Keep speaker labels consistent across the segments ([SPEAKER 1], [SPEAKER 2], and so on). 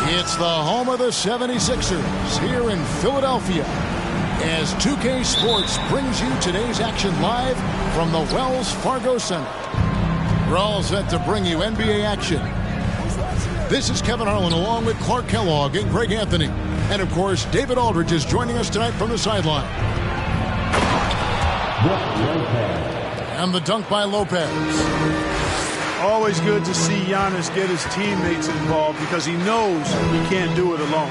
[SPEAKER 1] It's the home of the 76ers here in Philadelphia as 2K Sports brings you today's action live from the Wells Fargo Center. We're all set to bring you NBA action. This is Kevin Harlan along with Clark Kellogg and Greg Anthony. And, of course, David Aldridge is joining us tonight from the sideline. And the dunk by Lopez.
[SPEAKER 2] Always good to see Giannis get his teammates involved because he knows he can't do it alone.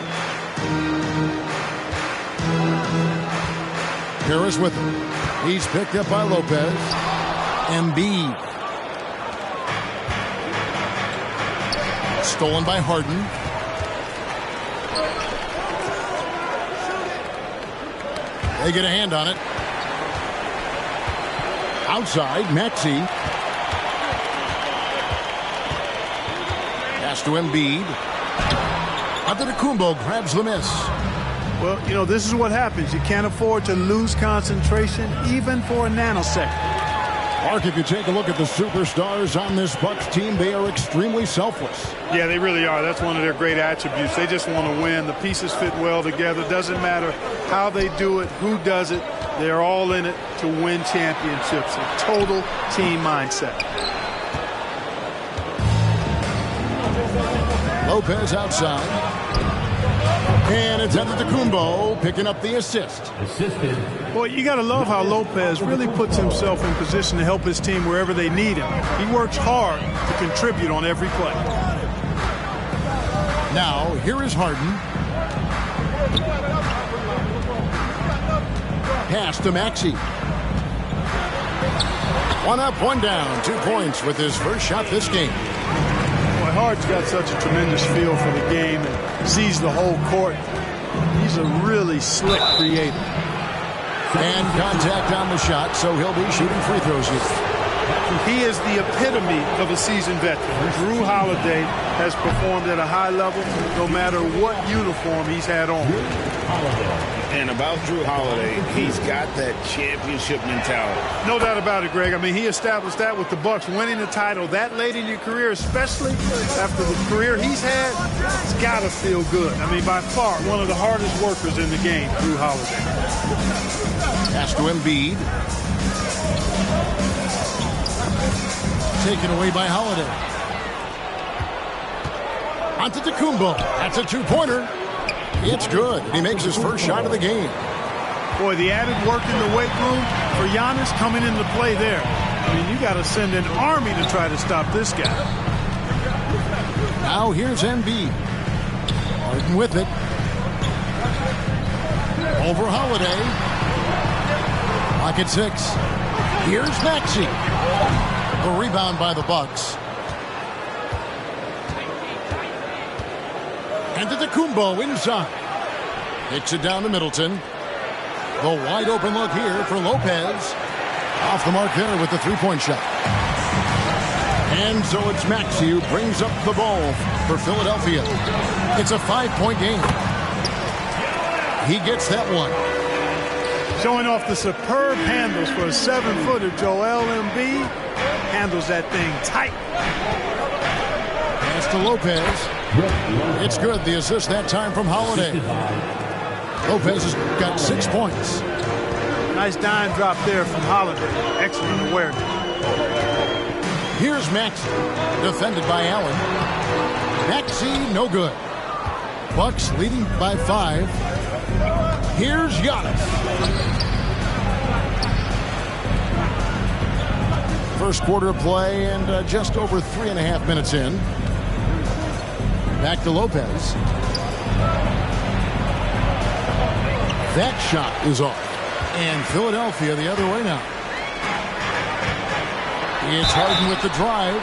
[SPEAKER 1] Harris with him. He's picked up by Lopez. Embiid. Stolen by Harden. They get a hand on it. Outside, Maxey. Pass to Embiid. Antetokounmpo grabs the miss.
[SPEAKER 2] Well, you know, this is what happens. You can't afford to lose concentration even for a nanosecond.
[SPEAKER 1] Mark, if you take a look at the superstars on this Bucks team, they are extremely selfless.
[SPEAKER 2] Yeah, they really are. That's one of their great attributes. They just want to win. The pieces fit well together. Doesn't matter how they do it, who does it. They're all in it to win championships. A total team mindset.
[SPEAKER 1] Lopez outside. And it's Antetokounmpo picking up the assist.
[SPEAKER 2] Well, you got to love how Lopez really puts himself in position to help his team wherever they need him. He works hard to contribute on every play.
[SPEAKER 1] Now, here is Harden. Pass to Maxey. One up, one down. 2 points with his first shot this game.
[SPEAKER 2] Boy, Harden's got such a tremendous feel for the game and sees the whole court. He's a really slick creator.
[SPEAKER 1] And contact on the shot, so he'll be shooting free throws here.
[SPEAKER 2] He is the epitome of a seasoned veteran. Drew Holiday has performed at a high level no matter what uniform he's had on.
[SPEAKER 3] And about Drew Holiday, he's got that championship mentality.
[SPEAKER 2] No doubt about it, Greg. I mean, he established that with the Bucks, winning the title that late in your career, especially after the career he's had. It's got to feel good. I mean, by far, one of the hardest workers in the game, Drew Holiday.
[SPEAKER 1] Pass to Embiid. Taken away by Holiday. Antetokounmpo. That's a two-pointer. It's good. He makes his first shot of the game.
[SPEAKER 2] Boy, the added work in the weight room for Giannis coming into play there. I mean, you got to send an army to try to stop this guy.
[SPEAKER 1] Now here's Embiid. Harden with it. Over Holiday. Lock at 6. Here's Maxey. A rebound by the Bucks. Antetokounmpo inside. Kicks it down to Middleton. The wide open look here for Lopez. Off the mark there with the three-point shot. And so it's Maxey who brings up the ball for Philadelphia. It's a 5-point game. He gets that one.
[SPEAKER 2] Showing off the superb handles for a 7-footer. Joel Embiid handles that thing tight.
[SPEAKER 1] Pass to Lopez. It's good. The assist that time from Holiday. Lopez has got 6 points.
[SPEAKER 2] Nice dime drop there from Holiday. Excellent awareness.
[SPEAKER 1] Here's Maxey, defended by Allen. Maxey, no good. Bucks leading by 5. Here's Giannis. First quarter of play and just over 3.5 minutes in. Back to Lopez. That shot is off. And Philadelphia the other way now. It's Harden with the drive.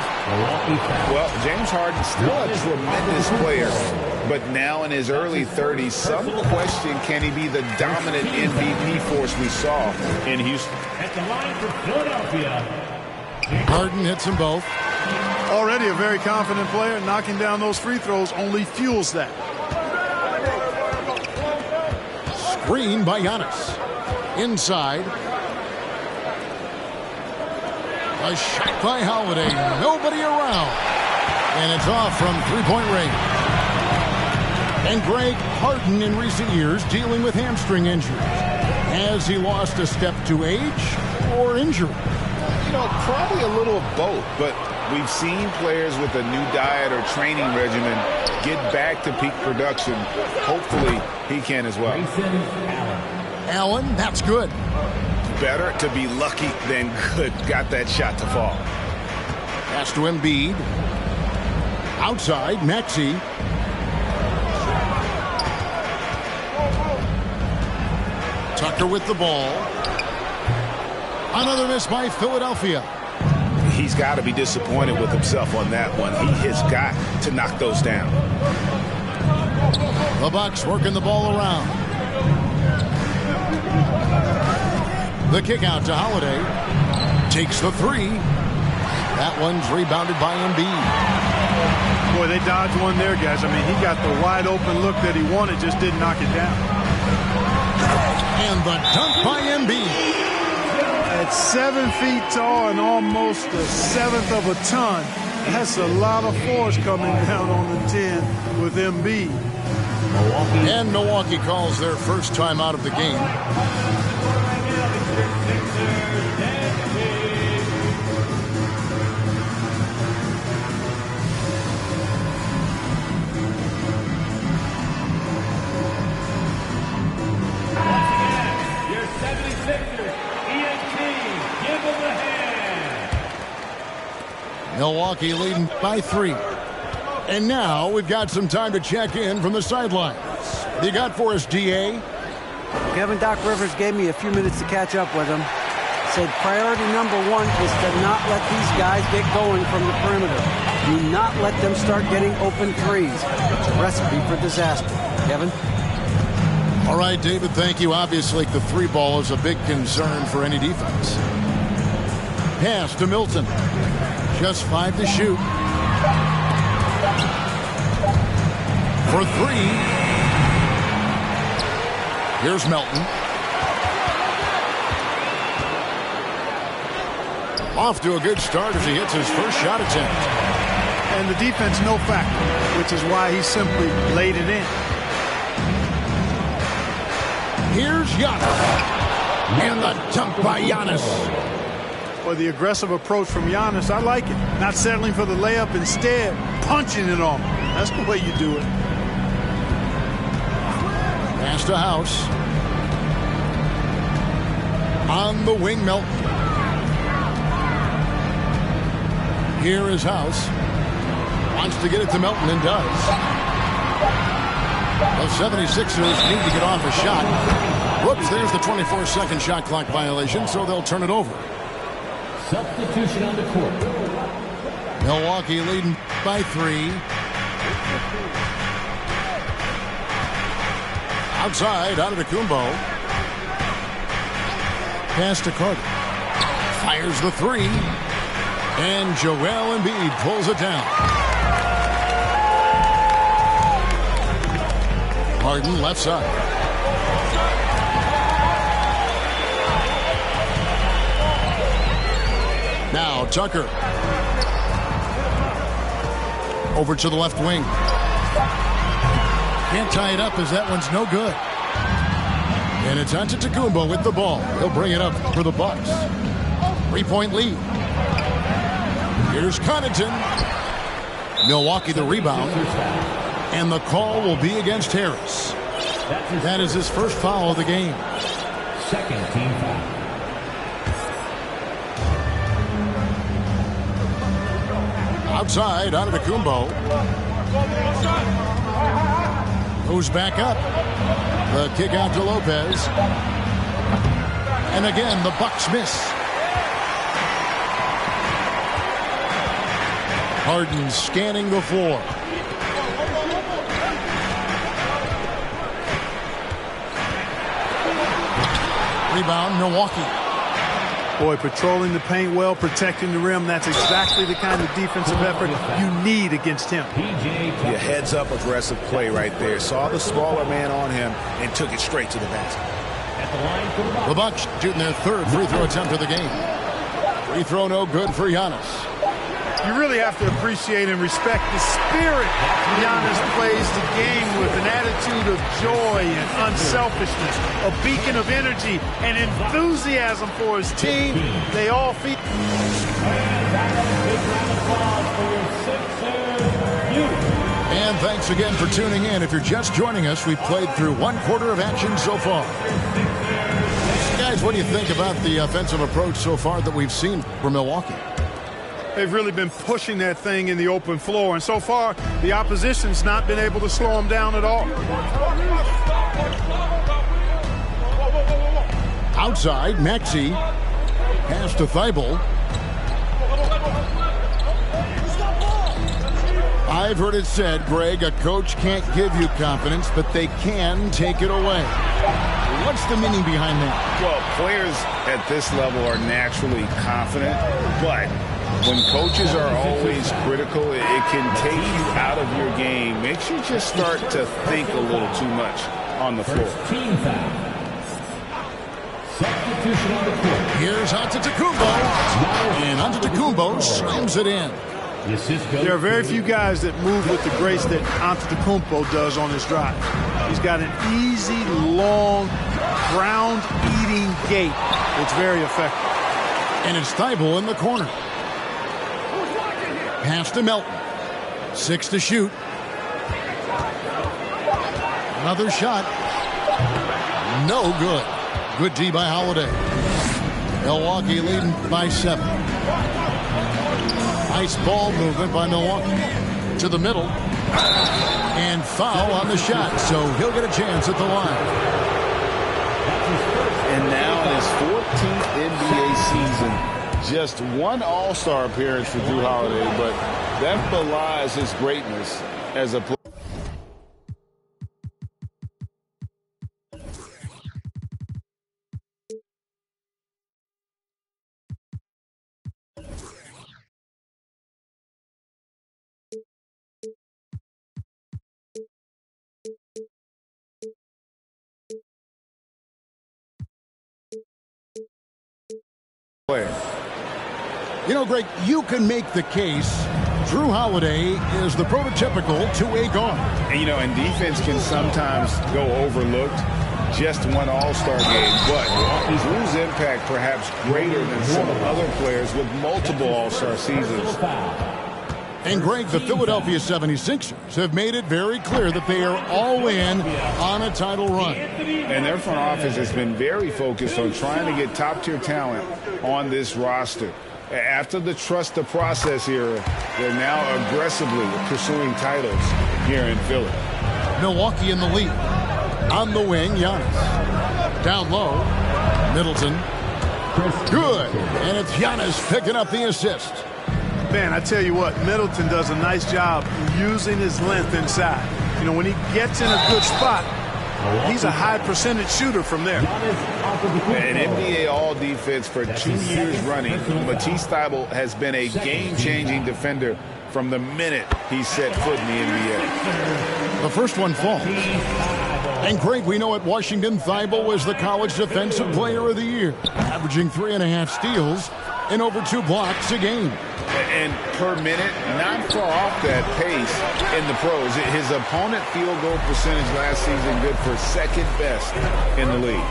[SPEAKER 3] Well, James Harden still a tremendous player, but now in his early 30s, some question, can he be the dominant MVP force we saw in Houston?
[SPEAKER 4] At the line for Philadelphia.
[SPEAKER 1] Harden hits them both.
[SPEAKER 2] Already a very confident player. Knocking down those free throws only fuels that.
[SPEAKER 1] Screen by Giannis. Inside. A shot by Holiday. Nobody around. And it's off from three-point range. And Greg, Harden in recent years dealing with hamstring injuries. Has he lost a step to age or injury?
[SPEAKER 3] You know, probably a little of both, but we've seen players with a new diet or training regimen get back to peak production. Hopefully, he can as well.
[SPEAKER 1] Allen, that's good.
[SPEAKER 3] Better to be lucky than good. Got that shot to fall.
[SPEAKER 1] Pass to Embiid. Outside, Maxey. Tucker with the ball. Another miss by Philadelphia.
[SPEAKER 3] He's got to be disappointed with himself on that one. He has got to knock those down.
[SPEAKER 1] The Bucks working the ball around. The kick out to Holiday. Takes the 3. That one's rebounded by Embiid.
[SPEAKER 2] Boy, they dodged one there, guys. I mean, he got the wide open look that he wanted, just didn't knock it down.
[SPEAKER 1] And the dunk by Embiid.
[SPEAKER 2] At 7 feet tall and almost a seventh of a ton, that's a lot of force coming down on the 10 with Embiid.
[SPEAKER 1] And Milwaukee calls their first time out of the game. Milwaukee leading by 3. And now we've got some time to check in from the sidelines. What you got for us, DA?
[SPEAKER 5] Kevin, Doc Rivers gave me a few minutes to catch up with him. Said priority number 1 is to not let these guys get going from the perimeter. Do not let them start getting open threes. It's a recipe for disaster. Kevin?
[SPEAKER 1] All right, David, thank you. Obviously, the 3 ball is a big concern for any defense. Pass to Milton. Just 5 to shoot. For 3. Here's Melton. Off to a good start as he hits his first shot attempt.
[SPEAKER 2] And the defense no factor, which is why he simply laid it in.
[SPEAKER 1] Here's Giannis. And the dunk by Giannis.
[SPEAKER 2] For the aggressive approach from Giannis, I like it. Not settling for the layup, instead punching it on him. That's the way you do it.
[SPEAKER 1] Pass to House. On the wing, Melton. Here is House. Wants to get it to Melton and does. The 76ers need to get off a shot. Whoops, there's the 24-second shot clock violation, so they'll turn it over.
[SPEAKER 4] Substitution on the court.
[SPEAKER 1] Milwaukee leading by 3. Outside, Antetokounmpo. Pass to Carter. Fires the 3. And Joel Embiid pulls it down. Harden left side. Now Tucker. Over to the left wing. Can't tie it up as that one's no good. And it's Antetokounmpo with the ball. He'll bring it up for the Bucks. 3-point lead. Here's Connaughton. Milwaukee the rebound. And the call will be against Harris. That is his first foul of the game.
[SPEAKER 4] Second team foul.
[SPEAKER 1] Outside, Antetokounmpo. Goes back up. The kick out to Lopez. And again, the Bucks miss. Harden scanning the floor. Rebound, Milwaukee.
[SPEAKER 2] Boy, patrolling the paint well, protecting the rim. That's exactly the kind of defensive effort you need against him.
[SPEAKER 3] Yeah, heads up aggressive play right there. Saw the smaller man on him and took it straight to the basket.
[SPEAKER 1] The Bucks shooting their third free throw attempt of the game. Free throw no good for Giannis.
[SPEAKER 2] You really have to appreciate and respect the spirit Giannis plays the game with, an attitude of joy and unselfishness, a beacon of energy and enthusiasm for his team. They all feel.
[SPEAKER 1] And thanks again for tuning in. If you're just joining us, we've played through 1/4 of action so far. Guys, what do you think about the offensive approach so far that we've seen for Milwaukee?
[SPEAKER 2] They've really been pushing that thing in the open floor, and so far the opposition's not been able to slow them down at all.
[SPEAKER 1] Outside, Maxey. Pass to Thibault. I've heard it said, Greg, a coach can't give you confidence, but they can take it away. What's the meaning behind that?
[SPEAKER 3] Well, players at this level are naturally confident, but when coaches are always critical, it can take you out of your game. Makes you just start to think a little too much on the floor.
[SPEAKER 4] Team foul. Substitution on the court.
[SPEAKER 1] Here's Antetokounmpo. And Antetokounmpo slams it in.
[SPEAKER 2] There are very few guys that move with the grace that Antetokounmpo does on his drive. He's got an easy, long, ground-eating gait. It's very effective.
[SPEAKER 1] And it's Thibault in the corner. Pass to Melton. 6 to shoot. Another shot. No good. Good D by Holiday. Milwaukee leading by 7. Nice ball movement by Milwaukee. To the middle. And foul on the shot, so he'll get a chance at the line.
[SPEAKER 3] And now in his 14th NBA season, just one All-Star appearance for Jrue Holiday, but that belies his greatness as a player.
[SPEAKER 1] You know, Greg, you can make the case Jrue Holiday is the prototypical two-way guard.
[SPEAKER 3] And, you know, and defense can sometimes go overlooked. Just one All-Star game, but Jrue's impact perhaps greater than some other players with multiple All-Star seasons.
[SPEAKER 1] And, Greg, the Philadelphia 76ers have made it very clear that they are all in on a title run.
[SPEAKER 3] And their front office has been very focused on trying to get top-tier talent on this roster. After the trust the process era, they're now aggressively pursuing titles here in Philly.
[SPEAKER 1] Milwaukee in the lead. On the wing, Giannis. Down low, Middleton. Good. And it's Giannis picking up the assist.
[SPEAKER 2] Man, I tell you what, Middleton does a nice job using his length inside. You know, when he gets in a good spot, he's a high percentage shooter from there.
[SPEAKER 3] An NBA All-Defense for 2 years running, Matisse Thybulle has been a game-changing defender from the minute he set foot in the NBA.
[SPEAKER 1] The first one falls. And Greg, we know at Washington, Thybulle was the College Defensive Player of the Year, averaging 3.5 steals and over 2 blocks a game.
[SPEAKER 3] And per minute, not far off that pace in the pros. His opponent field goal percentage last season good for second best in the league.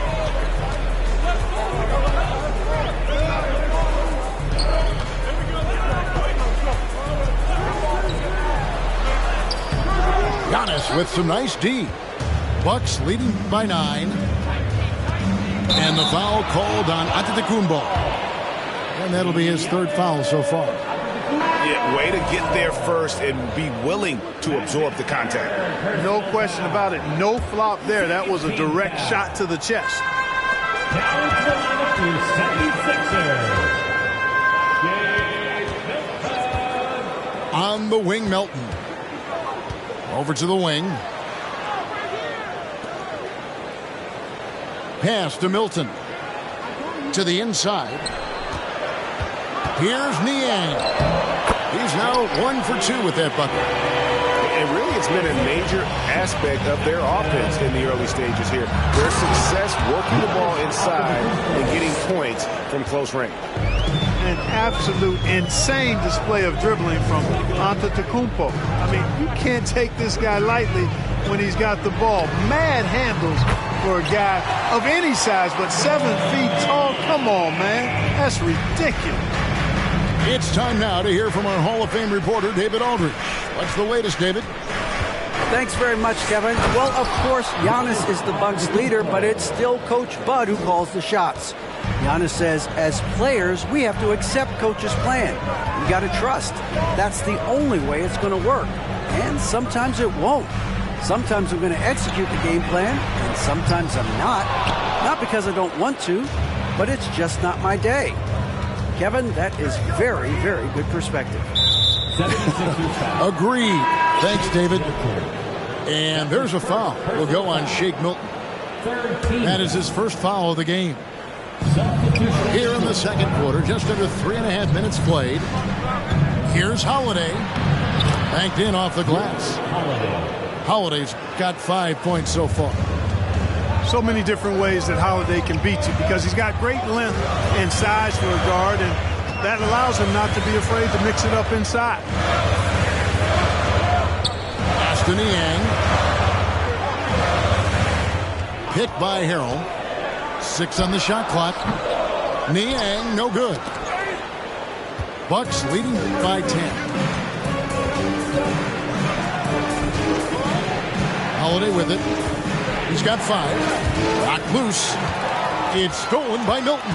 [SPEAKER 1] Giannis with some nice D. Bucks leading by 9. And the foul called on Antetokounmpo. And that'll be his 3rd foul so far.
[SPEAKER 3] Yeah, way to get there first and be willing to absorb the contact.
[SPEAKER 2] No question about it. No flop there. That was a direct shot to the chest.
[SPEAKER 1] On the wing, Melton. Over to the wing. Pass to Milton. To the inside. Here's Niang. He's now 1 for 2 with that bucket.
[SPEAKER 3] And really, it's been a major aspect of their offense in the early stages here. Their success working the ball inside and getting points from close range.
[SPEAKER 2] An absolute insane display of dribbling from Antetokounmpo. I mean, you can't take this guy lightly when he's got the ball. Mad handles for a guy of any size, but 7 feet tall. Come on, man. That's ridiculous.
[SPEAKER 1] It's time now to hear from our Hall of Fame reporter, David Aldridge. What's the latest, David?
[SPEAKER 5] Thanks very much, Kevin. Well, of course, Giannis is the Bucks leader, but it's still Coach Bud who calls the shots. Giannis says, as players, we have to accept Coach's plan. We got to trust. That's the only way it's going to work. And sometimes it won't. Sometimes I'm going to execute the game plan, and sometimes I'm not. Not because I don't want to, but it's just not my day. Kevin, that is very, very good perspective.
[SPEAKER 1] Agreed. Thanks, David. And there's a foul. Will go on Shake Milton. That is his first foul of the game. Here in the second quarter, just under 3.5 minutes played. Here's Holiday. Banked in off the glass. Holiday's got 5 points so far.
[SPEAKER 2] So many different ways that Holiday can beat you because he's got great length and size for a guard, and that allows him not to be afraid to mix it up inside.
[SPEAKER 1] Pass to Niang. Picked by Harrell. 6 on the shot clock. Niang, no good. Bucks leading by 10. Holiday with it. He's got 5. Knocked loose. It's stolen by Milton.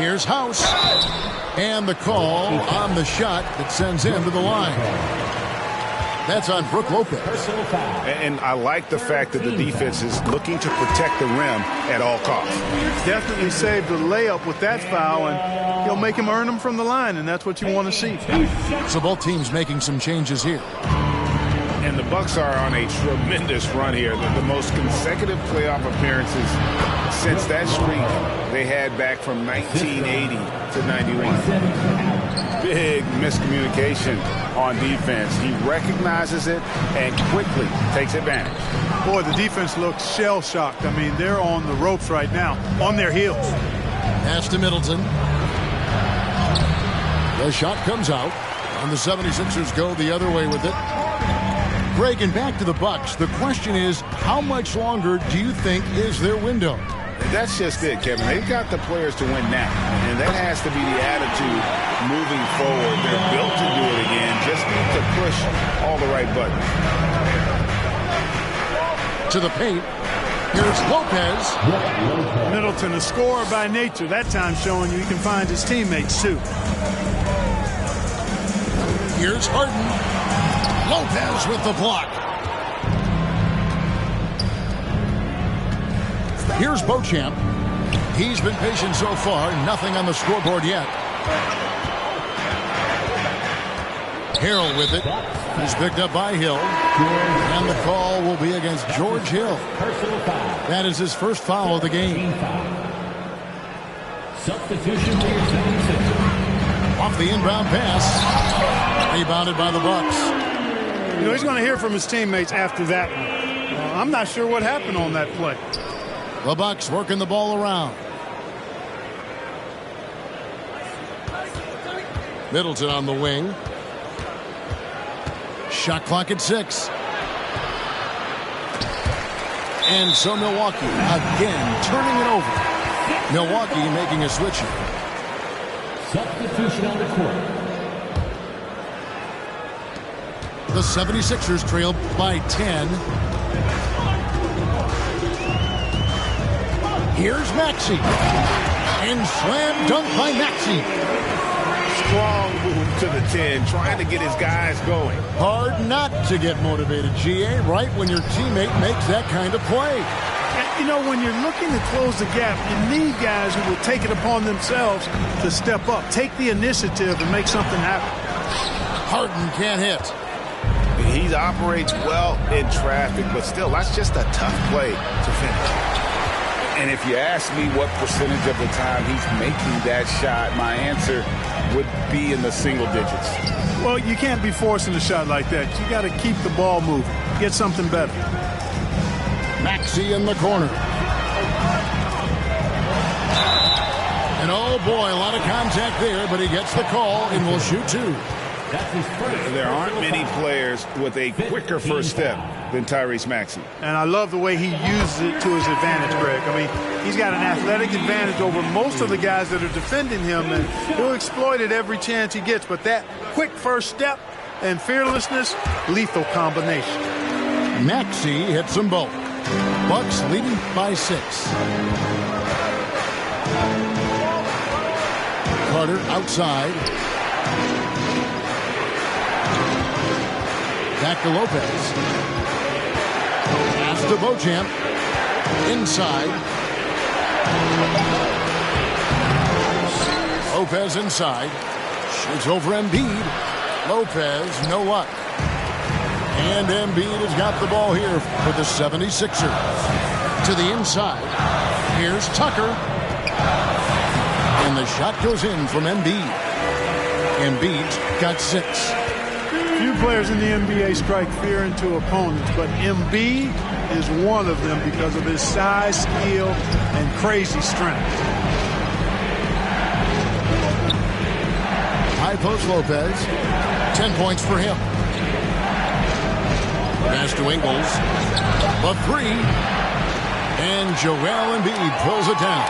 [SPEAKER 1] Here's House. And the call on the shot that sends him to the line. That's on Brook Lopez.
[SPEAKER 3] And I like the fact that the defense is looking to protect the rim at all costs.
[SPEAKER 2] Definitely saved the layup with that foul, and he'll make him earn them from the line, and that's what you want to see.
[SPEAKER 1] So both teams making some changes here.
[SPEAKER 3] And the Bucks are on a tremendous run here. The most consecutive playoff appearances since that streak they had back from 1980 to 91. Big miscommunication on defense. He recognizes it and quickly takes advantage.
[SPEAKER 2] Boy, the defense looks shell-shocked. I mean, they're on the ropes right now, on their heels.
[SPEAKER 1] Pass to Middleton. The shot comes out, and the 76ers go the other way with it. Greg, and back to the Bucks. The question is, how much longer do you think is their window?
[SPEAKER 3] That's just it, Kevin. They've got the players to win now, and that has to be the attitude moving forward. They're built to do it again. Just need to push all the right buttons.
[SPEAKER 1] To the paint. Here's Lopez.
[SPEAKER 2] Middleton, a scorer by nature, that time showing you he can find his teammates too.
[SPEAKER 1] Here's Harden. Lopez with the block. Here's Beauchamp. He's been patient so far. Nothing on the scoreboard yet. Harrell with it. He's picked up by Hill. And the call will be against George Hill. That is his first foul of the game.
[SPEAKER 4] Substitution for your 76ers.
[SPEAKER 1] Off the inbound pass. Rebounded by the Bucks.
[SPEAKER 2] You know, he's going to hear from his teammates after that one. I'm not sure what happened on that play.
[SPEAKER 1] The Bucks working the ball around. Middleton on the wing. Shot clock at 6. And so Milwaukee again turning it over. Milwaukee making a switch here.
[SPEAKER 4] Substitution on the court.
[SPEAKER 1] The 76ers trail by 10. Here's Maxey. And slam dunk by Maxey.
[SPEAKER 3] Strong move to the 10, trying to get his guys going.
[SPEAKER 1] Hard not to get motivated, GA, right when your teammate makes that kind of play.
[SPEAKER 2] And, you know, when you're looking to close the gap, you need guys who will take it upon themselves to step up, take the initiative, and make something happen.
[SPEAKER 1] Harden can't hit.
[SPEAKER 3] He operates well in traffic, but still, that's just a tough play to finish. And if you ask me what percentage of the time he's making that shot, my answer would be in the single digits.
[SPEAKER 2] Well, you can't be forcing a shot like that. You got to keep the ball moving, get something better.
[SPEAKER 1] Maxey in the corner. And oh boy, a lot of contact there, but he gets the call and will shoot 2.
[SPEAKER 4] That's his first.
[SPEAKER 3] There aren't many players with a quicker first step than Tyrese Maxey.
[SPEAKER 2] And I love the way he uses it to his advantage, Greg. I mean, he's got an athletic advantage over most of the guys that are defending him, and he'll exploit it every chance he gets. But that quick first step and fearlessness, lethal combination.
[SPEAKER 1] Maxey hits them both. Bucks leading by 6. Carter outside. Back to Lopez. Pass to Beauchamp. Inside. Lopez inside. Shoots over Embiid. Lopez, no luck. And Embiid has got the ball here for the 76ers. To the inside. Here's Tucker. And the shot goes in from Embiid. Embiid's got 6.
[SPEAKER 2] Few players in the NBA strike fear into opponents, but Embiid is one of them because of his size, skill, and crazy strength.
[SPEAKER 1] High post Lopez. 10 points for him. Pass to Ingles. The 3. And Joel Embiid pulls it down.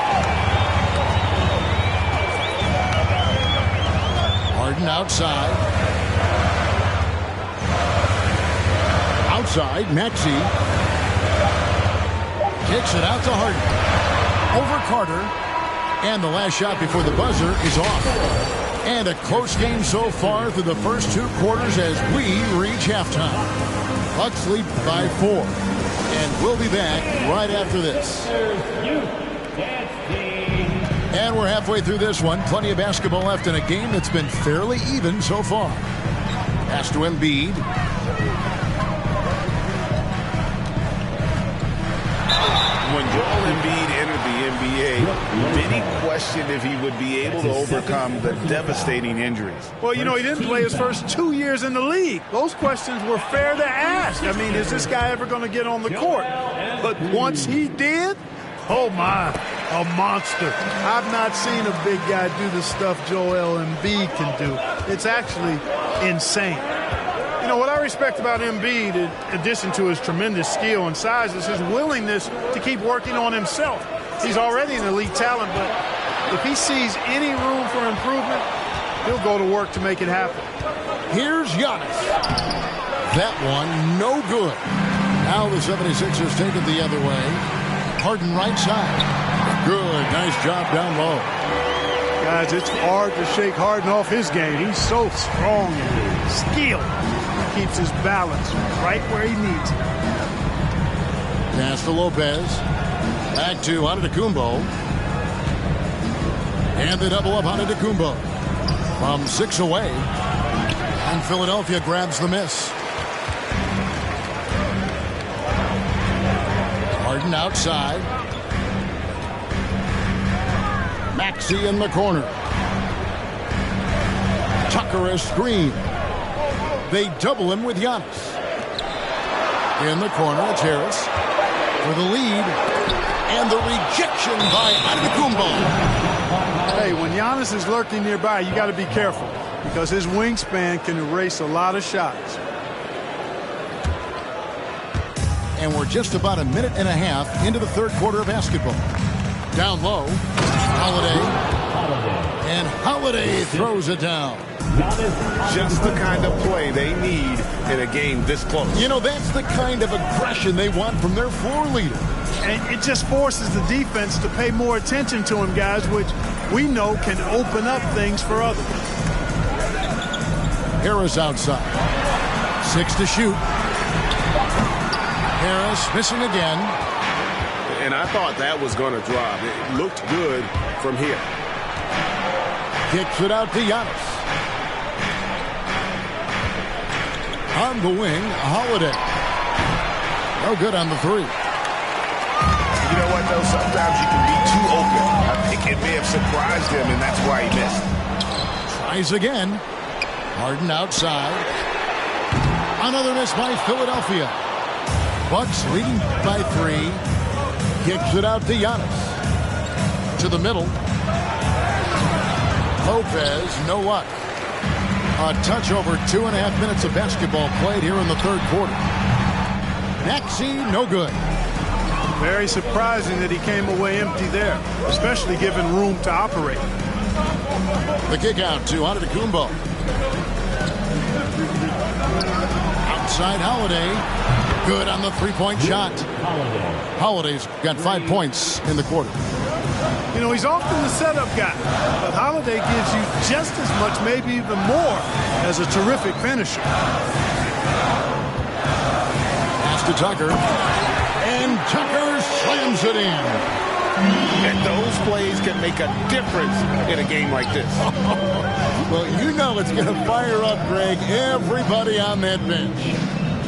[SPEAKER 1] Harden outside. Outside, Maxey kicks it out to Harden. Over Carter. And the last shot before the buzzer is off. And a close game so far through the first 2 quarters as we reach halftime. Bucks lead by 4. And we'll be back right after this. And we're halfway through this one. Plenty of basketball left in a game that's been fairly even so far. Pass to Embiid.
[SPEAKER 3] When Joel Embiid entered the NBA, many questioned if he would be able to overcome the devastating injuries.
[SPEAKER 2] Well, you know, he didn't play his first 2 years in the league. Those questions were fair to ask. I mean, is this guy ever going to get on the court? But once he did, oh my, a monster. I've not seen a big guy do the stuff Joel Embiid can do. It's actually insane. You know, what I respect about Embiid, in addition to his tremendous skill and size, is his willingness to keep working on himself. He's already an elite talent, but if he sees any room for improvement, he'll go to work to make it happen.
[SPEAKER 1] Here's Giannis. That one, no good. Now the 76ers take it the other way. Harden right side. Good. Nice job down low.
[SPEAKER 2] Guys, it's hard to shake Harden off his game. He's so strong and skilled. He keeps his balance right where he needs it.
[SPEAKER 1] Pass to Lopez. Back to Antetokounmpo. And the double up Antetokounmpo. From 6 away. And Philadelphia grabs the miss. Harden outside. Maxey in the corner. Tucker a screen. They double him with Giannis. In the corner, it's Harris for the lead. And the rejection by Antetokounmpo.
[SPEAKER 2] Hey, when Giannis is lurking nearby, you got to be careful because his wingspan can erase a lot of shots.
[SPEAKER 1] And we're just about a minute and a half into the third quarter of basketball. Down low, Holiday. And Holiday throws it down.
[SPEAKER 3] Just the kind of play they need in a game this close.
[SPEAKER 1] You know, that's the kind of aggression they want from their floor leader.
[SPEAKER 2] And it just forces the defense to pay more attention to him, guys, which we know can open up things for others.
[SPEAKER 1] Harris outside. 6 to shoot. Harris missing again.
[SPEAKER 6] And I thought that was going to drop. It looked good from here.
[SPEAKER 1] Kicks it out to Giannis. On the wing, Holiday. No good on the 3.
[SPEAKER 3] You know what, though? Sometimes you can be too open. I think it may have surprised him, and that's why he missed.
[SPEAKER 1] Tries again. Harden outside. Another miss by Philadelphia. Bucks leading by 3. Kicks it out to Giannis. To the middle. Lopez, no luck. A touch over 2.5 minutes of basketball played here in the third quarter. Maxey, no good.
[SPEAKER 2] Very surprising that he came away empty there, especially given room to operate.
[SPEAKER 1] The kick out to Antetokounmpo. Outside Holiday. Good on the three-point shot. Holiday's got 5 points in the quarter.
[SPEAKER 2] You know, he's often the setup guy, but Holiday gives you just as much, maybe even more, as a terrific finisher.
[SPEAKER 1] Pass to Tucker. And Tucker slams it in.
[SPEAKER 3] And those plays can make a difference in a game like this.
[SPEAKER 1] Well, you know it's going to fire up, Greg, everybody on that bench.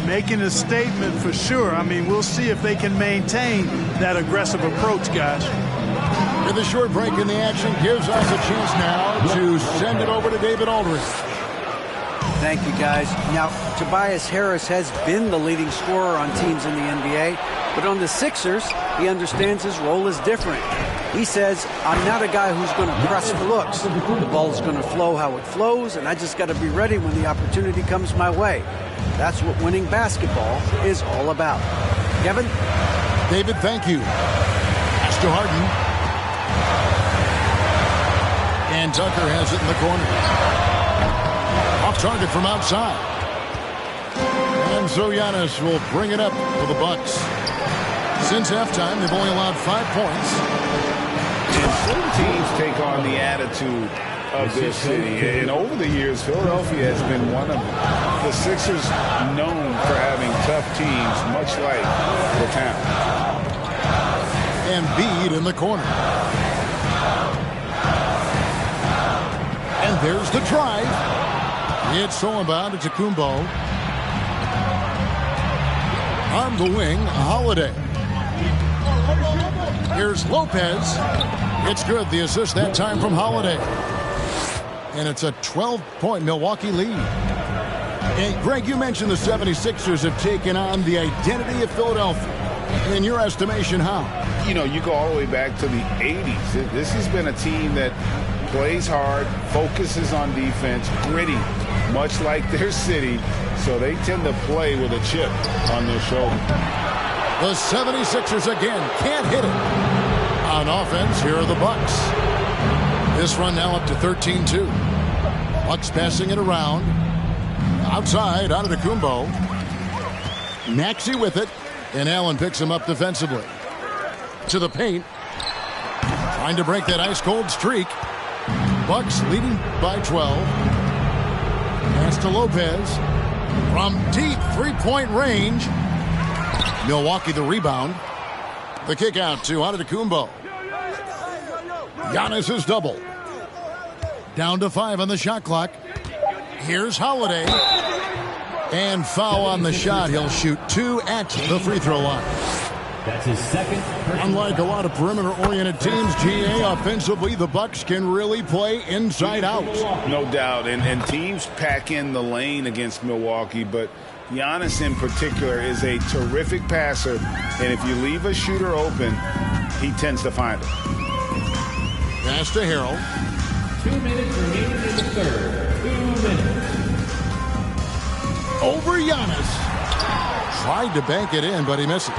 [SPEAKER 2] Making a statement for sure. I mean, we'll see if they can maintain that aggressive approach, guys.
[SPEAKER 1] And the short break in the action gives us a chance now to send it over to David Aldridge.
[SPEAKER 5] Thank you, guys. Now, Tobias Harris has been the leading scorer on teams in the NBA, but on the Sixers, he understands his role is different. He says, I'm not a guy who's going to press for looks. The ball's going to flow how it flows, and I just got to be ready when the opportunity comes my way. That's what winning basketball is all about. Kevin?
[SPEAKER 1] David, thank you. Pass to Harden. And Tucker has it in the corner. Off target from outside. And so Giannis will bring it up for the Bucks. Since halftime, they've only allowed 5 points.
[SPEAKER 3] And some teams take on the attitude of their city. And over the years, Philadelphia has been one of the Sixers known for having tough teams, much like the town.
[SPEAKER 1] Embiid in the corner. And there's the drive. It's all about Antetokounmpo. On the wing, Holiday. Here's Lopez. It's good. The assist that time from Holiday. And it's a 12-point Milwaukee lead. And Greg, you mentioned the 76ers have taken on the identity of Philadelphia. In your estimation, how?
[SPEAKER 3] You know, you go all the way back to the 80s. This has been a team that plays hard, focuses on defense, gritty, much like their city. So they tend to play with a chip on their shoulder.
[SPEAKER 1] The 76ers again can't hit it. On offense, here are the Bucks. This run now up to 13-2. Bucks passing it around. Outside, Antetokounmpo. Maxey with it, and Allen picks him up defensively. To the paint. Trying to break that ice-cold streak. Bucks leading by 12. Pass to Lopez. From deep three-point range. Milwaukee the rebound. The kick out to Antetokounmpo. Giannis is double. Down to 5 on the shot clock. Here's Holiday. And foul on the shot. He'll shoot 2 at the free throw line.
[SPEAKER 4] That's his second.
[SPEAKER 1] Unlike a lot of perimeter-oriented teams, GA, offensively, the Bucks can really play inside out.
[SPEAKER 3] No doubt. And teams pack in the lane against Milwaukee, but Giannis in particular is a terrific passer. And if you leave a shooter open, he tends to find it.
[SPEAKER 1] Pass to Harrell.
[SPEAKER 4] 2 minutes remaining in the third. 2 minutes.
[SPEAKER 1] Over Giannis. Tried to bank it in, but he misses.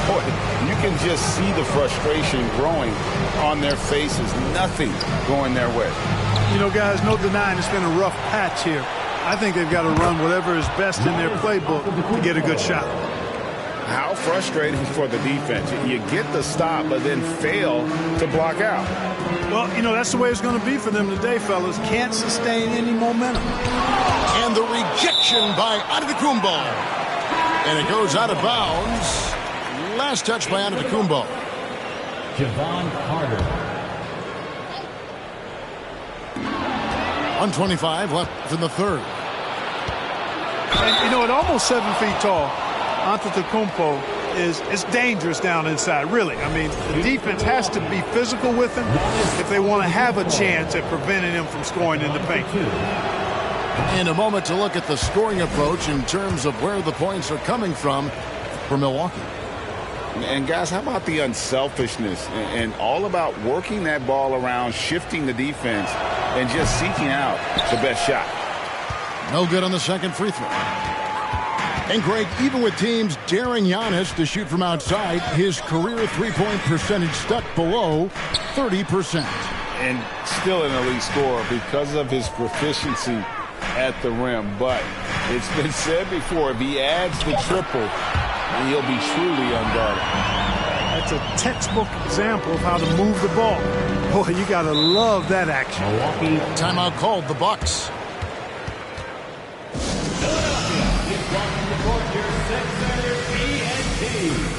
[SPEAKER 3] Boy, you can just see the frustration growing on their faces. Nothing going their way.
[SPEAKER 2] You know, guys, no denying it's been a rough patch here. I think they've got to run whatever is best in their playbook to get a good shot.
[SPEAKER 3] How frustrating for the defense. You get the stop, but then fail to block out.
[SPEAKER 2] Well, you know, that's the way it's going to be for them today, fellas. Can't sustain any momentum.
[SPEAKER 1] And the rejection by Antetokounmpo. And it goes out of bounds. Last touch by Antetokounmpo.
[SPEAKER 4] Javon Carter.
[SPEAKER 1] 1:25 left in the third.
[SPEAKER 2] And, you know, at almost 7 feet tall, Antetokounmpo is dangerous down inside, really. I mean, the defense has to be physical with him if they want to have a chance at preventing him from scoring in the paint.
[SPEAKER 1] In a moment to look at the scoring approach in terms of where the points are coming from for Milwaukee.
[SPEAKER 3] And, guys, how about the unselfishness and all about working that ball around, shifting the defense, and just seeking out the best shot.
[SPEAKER 1] No good on the second free throw. And, Greg, even with teams daring Giannis to shoot from outside, his career three-point percentage stuck below 30%.
[SPEAKER 3] And still an elite scorer because of his proficiency at the rim. But it's been said before, if he adds the triple, he'll be truly unguarded.
[SPEAKER 2] That's a textbook example of how to move the ball. Boy, you got to love that action.
[SPEAKER 4] Milwaukee.
[SPEAKER 1] Timeout called, the Bucks.
[SPEAKER 4] Philadelphia is welcome to court your Sixers TNT.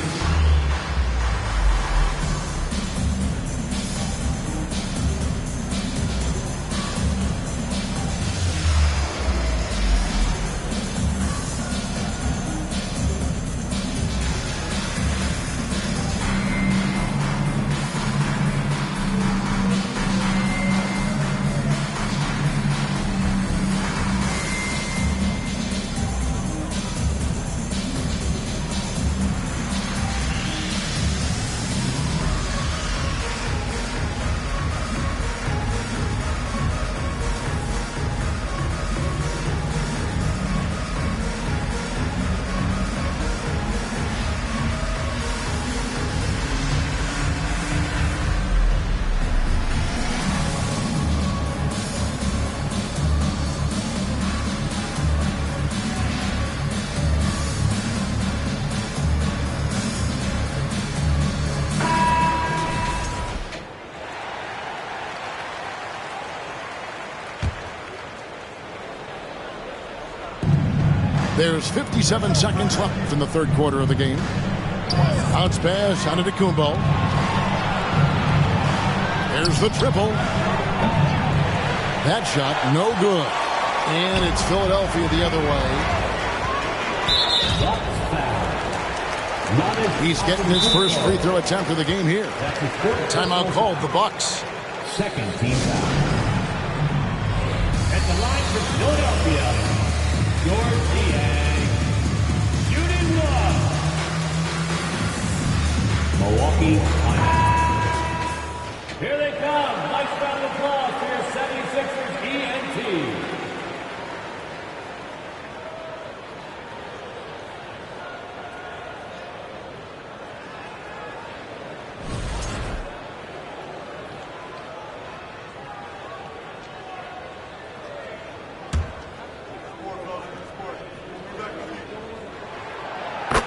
[SPEAKER 1] There's 57 seconds left in the third quarter of the game. Bounce pass, Antetokounmpo. There's the triple. That shot, no good. And it's Philadelphia the other way. He's getting his first free throw attempt of the game here. Timeout called, the Bucks.
[SPEAKER 4] Second team foul. At the line for Philadelphia, George Niang, shooting one. Milwaukee on. Here they come. Nice round of applause for your 76ers ENT.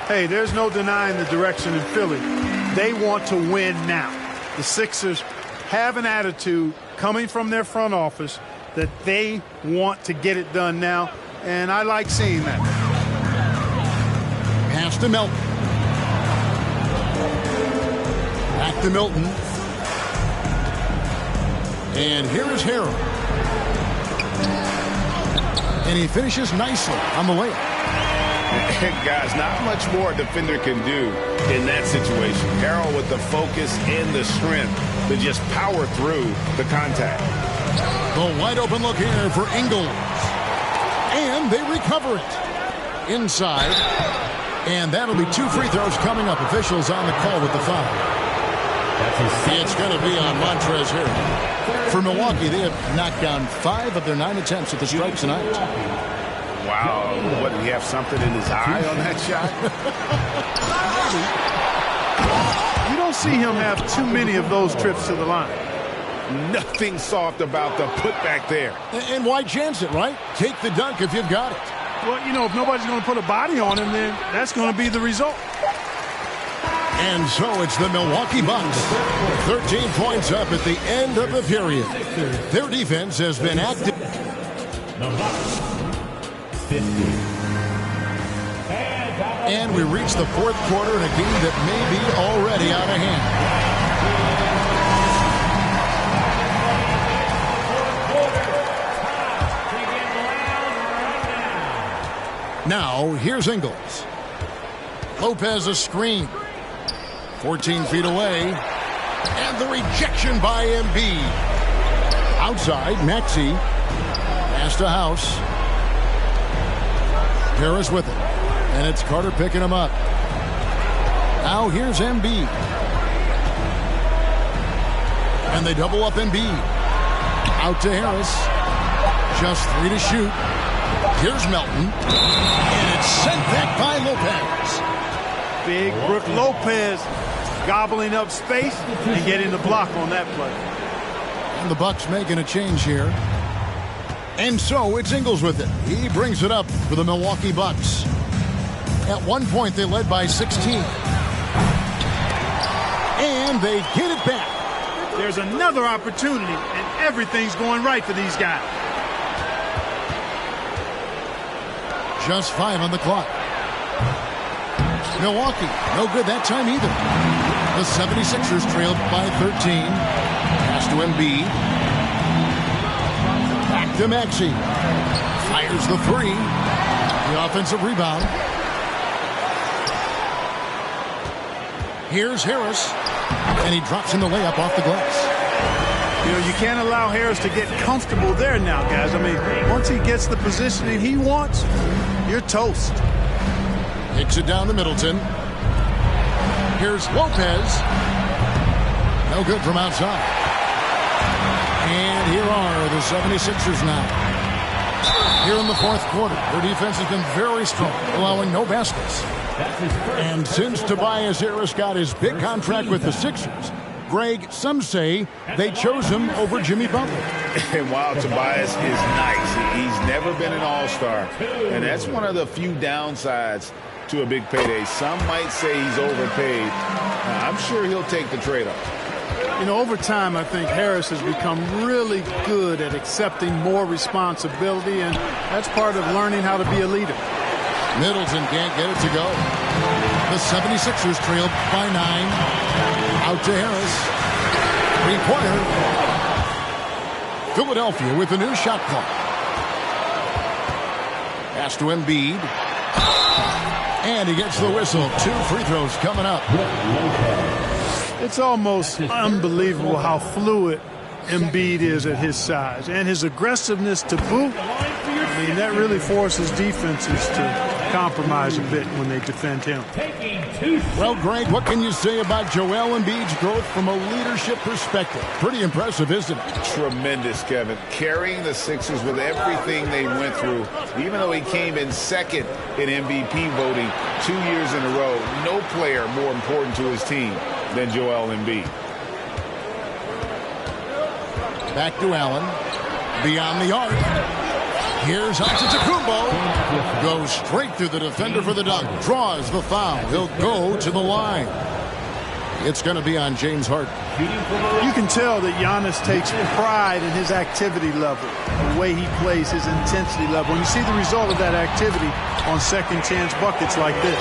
[SPEAKER 2] Hey, there's no denying the direction in Philly. They want to win now. The Sixers have an attitude coming from their front office that they want to get it done now, and I like seeing that.
[SPEAKER 1] Pass to Melton. Back to Milton. And here is Harrell. And he finishes nicely on the layup.
[SPEAKER 3] Guys, not much more a defender can do in that situation. Harrell with the focus and the strength to just power through the contact.
[SPEAKER 1] The wide open look here for Ingles. And they recover it. Inside. And that'll be 2 free throws coming up. Officials on the call with the foul. It's going to be on Montrezl Harrell. For Milwaukee, they have knocked down 5 of their 9 attempts at the stripe tonight.
[SPEAKER 3] Wow. What, did he have something in his eye on that shot?
[SPEAKER 2] You don't see him have too many of those trips to the line.
[SPEAKER 3] Nothing soft about the putback there.
[SPEAKER 1] And why chance it, right? Take the dunk if you've got it.
[SPEAKER 2] Well, you know, if nobody's going to put a body on him, then that's going to be the result.
[SPEAKER 1] And so it's the Milwaukee Bucks. 13 points up at the end of the period. Their defense has been active.
[SPEAKER 4] The Bucks, 50.
[SPEAKER 1] And we reach the fourth quarter in a game that may be already out of hand. Now, here's Ingles. Lopez a screen. 14 feet away. And the rejection by Embiid. Outside, Maxey. Pass to House. Harris with it. And it's Carter picking him up. Now here's Embiid. And they double up Embiid. Out to Harris. Just 3 to shoot. Here's Melton. And it's sent back by Lopez.
[SPEAKER 2] Big Brook Lopez gobbling up space and getting the block on that play.
[SPEAKER 1] And the Bucks making a change here. And so it's Ingles with it. He brings it up for the Milwaukee Bucks. At one point, they led by 16. And they get it back.
[SPEAKER 2] There's another opportunity, and everything's going right for these guys.
[SPEAKER 1] Just 5 on the clock. Milwaukee, no good that time either. The 76ers trailed by 13. Pass to Embiid. Back to Maxey. Fires the 3. The offensive rebound. Here's Harris. And he drops in the layup off the glass.
[SPEAKER 2] You know, you can't allow Harris to get comfortable there now, guys. I mean, once he gets the positioning he wants, you're toast.
[SPEAKER 1] Takes it down to Middleton. Here's Lopez. No good from outside. And here are the 76ers now. Here in the fourth quarter, their defense has been very strong, allowing no baskets. And since Tobias Harris got his big contract with the Sixers, Greg, some say they chose him over Jimmy Butler.
[SPEAKER 3] And while Tobias is nice, he's never been an all-star. And that's one of the few downsides to a big payday. Some might say he's overpaid. I'm sure he'll take the trade-off.
[SPEAKER 2] You know, over time, I think Harris has become really good at accepting more responsibility, and that's part of learning how to be a leader.
[SPEAKER 1] Middleton can't get it to go. The 76ers trailed by 9. Out to Harris. 3-pointer. Philadelphia with a new shot clock. Pass to Embiid. And he gets the whistle. 2 free throws coming up.
[SPEAKER 2] It's almost unbelievable how fluid Embiid is at his size. And his aggressiveness to boot, I mean, that really forces defenses to compromise a bit when they defend him.
[SPEAKER 1] Well, Greg, what can you say about Joel Embiid's growth from a leadership perspective? Pretty impressive, isn't it?
[SPEAKER 3] Tremendous, Kevin. Carrying the Sixers with everything they went through, even though he came in second in MVP voting 2 years in a row. No player more important to his team than Joel Embiid.
[SPEAKER 1] Back to Allen. Beyond the arc. Here's Antetokounmpo. Goes straight through the defender for the dunk. Draws the foul. He'll go to the line. It's going to be on James Harden.
[SPEAKER 2] You can tell that Giannis takes pride in his activity level, the way he plays, his intensity level. And you see the result of that activity on second chance buckets like this.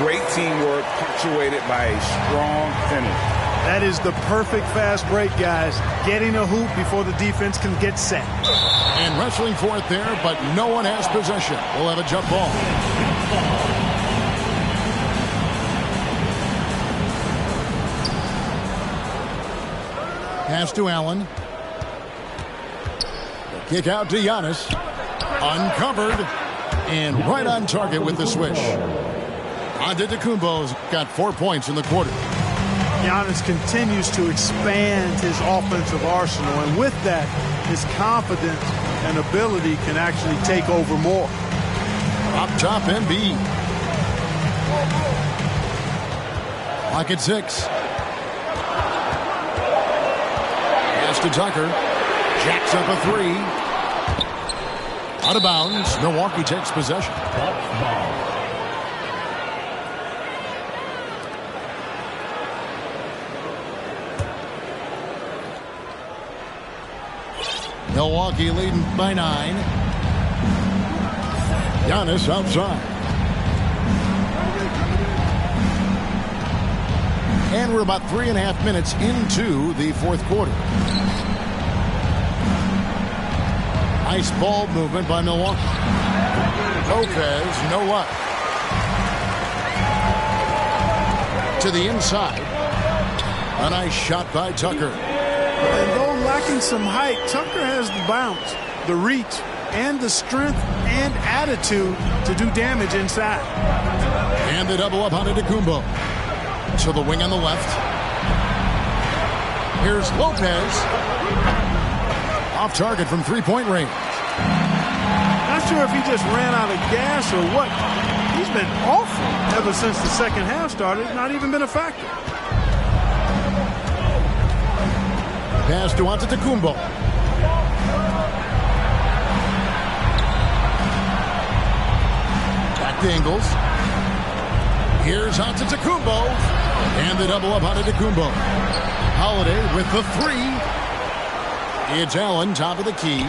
[SPEAKER 3] Great teamwork punctuated by a strong finish.
[SPEAKER 2] That is the perfect fast break, guys. Getting a hoop before the defense can get set.
[SPEAKER 1] And wrestling for it there, but no one has possession. We'll have a jump ball. Pass to Allen. Kick out to Giannis. Uncovered. And right on target with the swish. Antetokounmpo's got 4 points in the quarter.
[SPEAKER 2] Giannis continues to expand his offensive arsenal, and with that, his confidence and ability can actually take over more.
[SPEAKER 1] Up top, Embiid. Clock at 6. Pass to Tucker. Jacks up a 3. Out of bounds. Milwaukee takes possession. Milwaukee leading by 9. Giannis outside. And we're about 3.5 minutes into the fourth quarter. Nice ball movement by Milwaukee. Lopez, no luck. To the inside. A nice shot by Tucker.
[SPEAKER 2] And though lacking some height, Tucker has the bounce, the reach, and the strength and attitude to do damage inside.
[SPEAKER 1] And the double up on Antetokounmpo. To the wing on the left. Here's Lopez. Off target from three-point range.
[SPEAKER 2] Not sure if he just ran out of gas or what. He's been awful ever since the second half started. Not even been a factor.
[SPEAKER 1] Pass to Antetokounmpo. Back to Ingles. Here's Antetokounmpo. And the double up Antetokounmpo. Holiday with the 3. It's Allen, top of the key.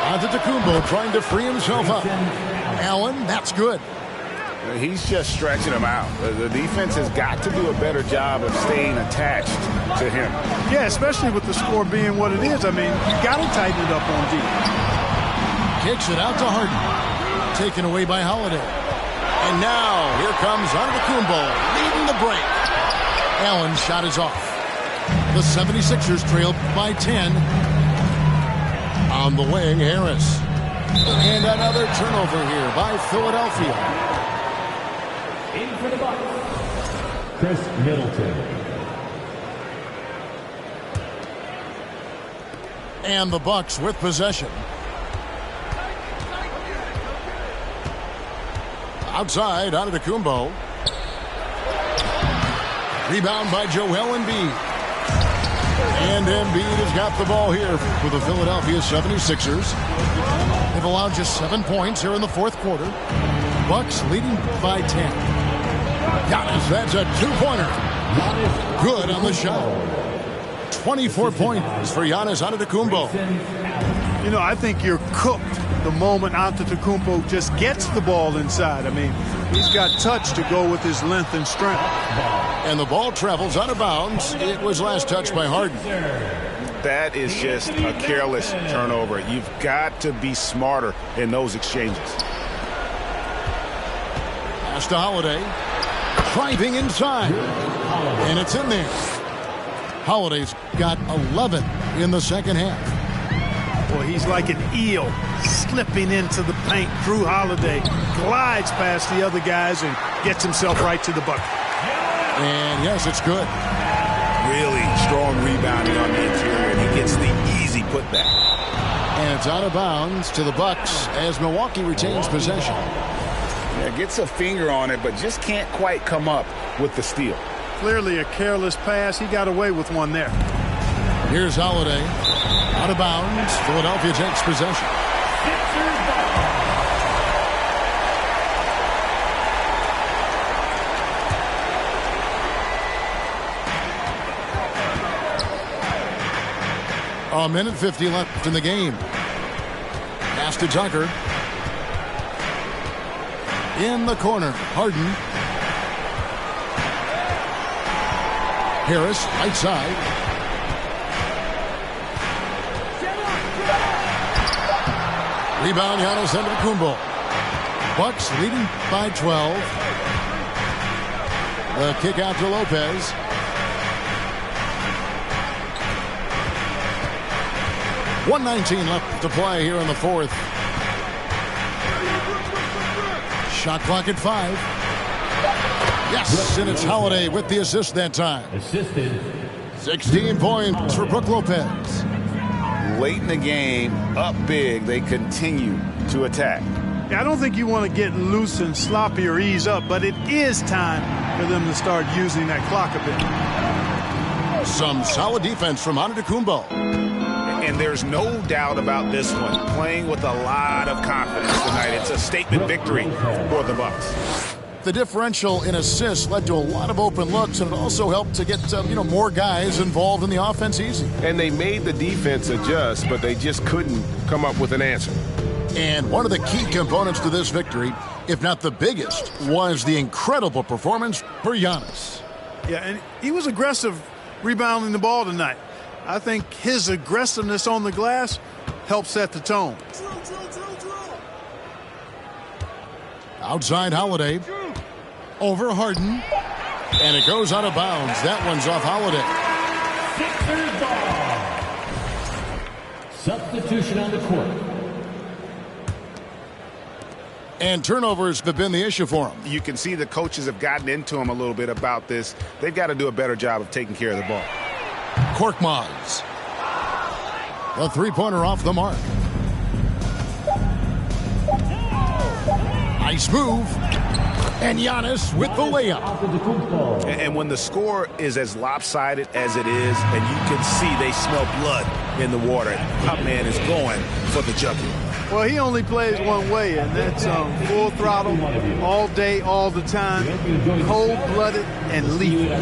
[SPEAKER 1] Antetokounmpo trying to free himself up. Allen, that's good.
[SPEAKER 3] He's just stretching him out. The defense has got to do a better job of staying attached to him.
[SPEAKER 2] Yeah, especially with the score being what it is. I mean, you got to tighten it up on D.
[SPEAKER 1] Kicks it out to Harden. Taken away by Holiday. And now, here comes Antetokounmpo leading the break. Allen's shot is off. The 76ers trail by 10. On the wing, Harris. And another turnover here by Philadelphia.
[SPEAKER 4] In for the Bucks, Chris Middleton.
[SPEAKER 1] And the Bucks with possession. Outside, Antetokounmpo. Rebound by Joel Embiid. And Embiid has got the ball here for the Philadelphia 76ers. They've allowed just 7 points here in the fourth quarter. Bucks leading by 10. Giannis, that's a 2-pointer. Good on the shot. 24 points for Giannis Antetokounmpo.
[SPEAKER 2] You know, I think you're cooked the moment Antetokounmpo just gets the ball inside. I mean, he's got touch to go with his length and strength.
[SPEAKER 1] And the ball travels out of bounds. It was last touched by Harden.
[SPEAKER 3] That is just a careless turnover. You've got to be smarter in those exchanges.
[SPEAKER 1] Pass to Holiday. Driving inside. And it's in there. Holiday's got 11 in the second half.
[SPEAKER 2] Well, he's like an eel slipping into the paint. Drew Holiday glides past the other guys and gets himself right to the bucket.
[SPEAKER 1] And yes, it's good.
[SPEAKER 3] Really strong rebounding on the interior, and he gets the easy putback.
[SPEAKER 1] And it's out of bounds to the Bucks as Milwaukee retains possession.
[SPEAKER 3] Yeah, gets a finger on it, but just can't quite come up with the steal.
[SPEAKER 2] Clearly a careless pass. He got away with one there.
[SPEAKER 1] Here's Holiday. Out of bounds. Philadelphia takes possession. 1:50 left in the game. Pass to Tucker. In the corner, Harden. Harris, right side. Rebound, Giannis Antetokounmpo. Bucks leading by 12. The kick out to Lopez. .119 left to play here in the fourth. Shot clock at 5. Yes, and it's Holiday with the assist that time.
[SPEAKER 4] Assisted.
[SPEAKER 1] 16 points for Brook Lopez.
[SPEAKER 3] Late in the game, up big, they continue to attack.
[SPEAKER 2] Yeah, I don't think you want to get loose and sloppy or ease up, but it is time for them to start using that clock a bit.
[SPEAKER 1] Some solid defense from Antetokounmpo.
[SPEAKER 3] And there's no doubt about this one. Playing with a lot of confidence tonight. It's a statement victory for the Bucks.
[SPEAKER 1] The differential in assists led to a lot of open looks, and it also helped to get more guys involved in the offense easy.
[SPEAKER 6] And they made the defense adjust, but they just couldn't come up with an answer.
[SPEAKER 1] And one of the key components to this victory, if not the biggest, was the incredible performance for Giannis.
[SPEAKER 2] Yeah, and he was aggressive rebounding the ball tonight. I think his aggressiveness on the glass helped set the tone.
[SPEAKER 1] Outside Holiday. Over Harden. And it goes out of bounds. That one's off Holiday.
[SPEAKER 4] Sixers ball. Substitution on the court.
[SPEAKER 1] And turnovers have been the issue for him.
[SPEAKER 3] You can see the coaches have gotten into him a little bit about this. They've got to do a better job of taking care of the ball.
[SPEAKER 1] Korkmaz. The three-pointer off the mark. Nice move. And Giannis with the layup.
[SPEAKER 3] And when the score is as lopsided as it is, and you can see they smell blood in the water, Pop Man is going for the jugular.
[SPEAKER 2] Well, he only plays one way, and that's full throttle, all day, all the time, cold-blooded and lethal.